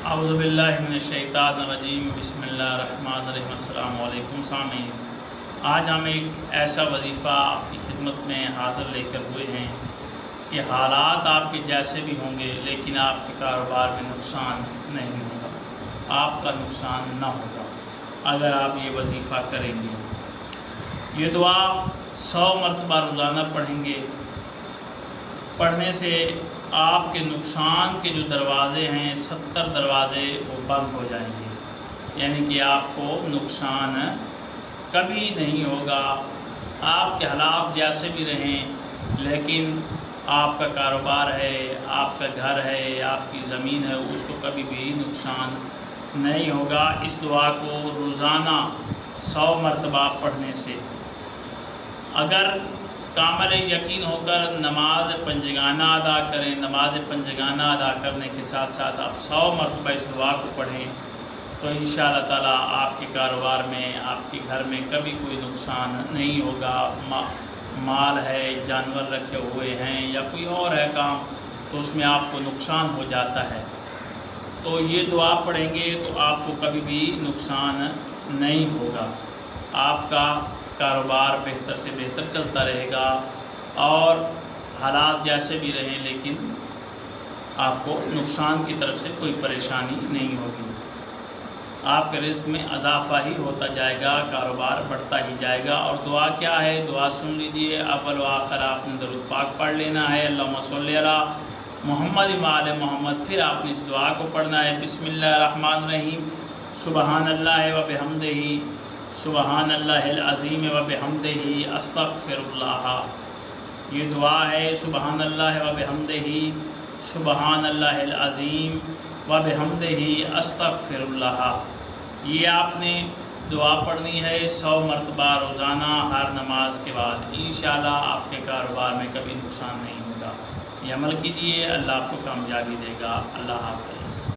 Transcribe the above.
اعوذ باللہ من الشیطان الرجیم بسم اللہ الرحمن الرحیم۔ السلام علیکم سامعین، آج ہم ایک ایسا وظیفہ آپ کی خدمت میں حاضر لے کر ہوئے ہیں کہ حالات آپ کے جیسے بھی ہوں گے لیکن آپ کے کاروبار میں نقصان نہیں ہوگا، آپ کا نقصان نہ ہوگا اگر آپ یہ وظیفہ کریں گے۔ یہ دعا 100 مرتبہ روزانہ پڑھیں گے۔ پڑھنے سے آپ کے نقصان کے جو دروازے ہیں 70 دروازے وہ بند ہو جائیں گے، یعنی کہ آپ کو نقصان کبھی نہیں ہوگا۔ آپ کے حالات جیسے بھی رہیں لیکن آپ کا کاروبار ہے، آپ کا گھر ہے، آپ کی زمین ہے، اس کو کبھی بھی نقصان نہیں ہوگا۔ اس دعا کو روزانہ 100 مرتبہ پڑھنے سے اگر کامل یقین ہو کر نماز پنجگانہ ادا کریں، نماز پنجگانہ ادا کرنے کے ساتھ ساتھ آپ 100 مرتبہ اس دعا کو پڑھیں تو انشاءاللہ تعالیٰ آپ کے کاروبار میں، آپ کے گھر میں کبھی کوئی نقصان نہیں ہوگا۔ مال ہے، جانور رکھے ہوئے ہیں یا کوئی اور ہے کام تو اس میں آپ کو نقصان ہو جاتا ہے، تو یہ دعا پڑھیں گے تو آپ کو کبھی بھی نقصان نہیں ہوگا۔ آپ کا کاروبار بہتر سے بہتر چلتا رہے گا اور حالات جیسے بھی رہیں لیکن آپ کو نقصان کی طرف سے کوئی پریشانی نہیں ہوگی۔ آپ کے رزق میں اضافہ ہی ہوتا جائے گا، کاروبار بڑھتا ہی جائے گا۔ اور دعا کیا ہے؟ دعا سن لیجئے، اول و آخر آپ نے درود پاک پڑھ لینا ہے، اللہم صلی علی محمد و آل محمد، پھر آپ نے اس دعا کو پڑھنا ہے، بسم اللہ الرحمن الرحیم، سبحان اللہ و بحمدہ، سبحان اللہ العظیم و بحمدہ، استغفر اللہ۔ یہ دعا ہے سبحان اللہ و بحمدہ، سبحان اللہ العظیم و بحمدہ، استغفر اللہ۔ یہ آپ نے دعا پڑھنی ہے 100 مرتبہ روزانہ ہر نماز کے بعد، انشاءاللہ آپ کے کاروبار میں کبھی نقصان نہیں ہوگا۔ یہ عمل کیجیے، اللہ آپ کو کامیابی دے گا۔ اللہ حافظ۔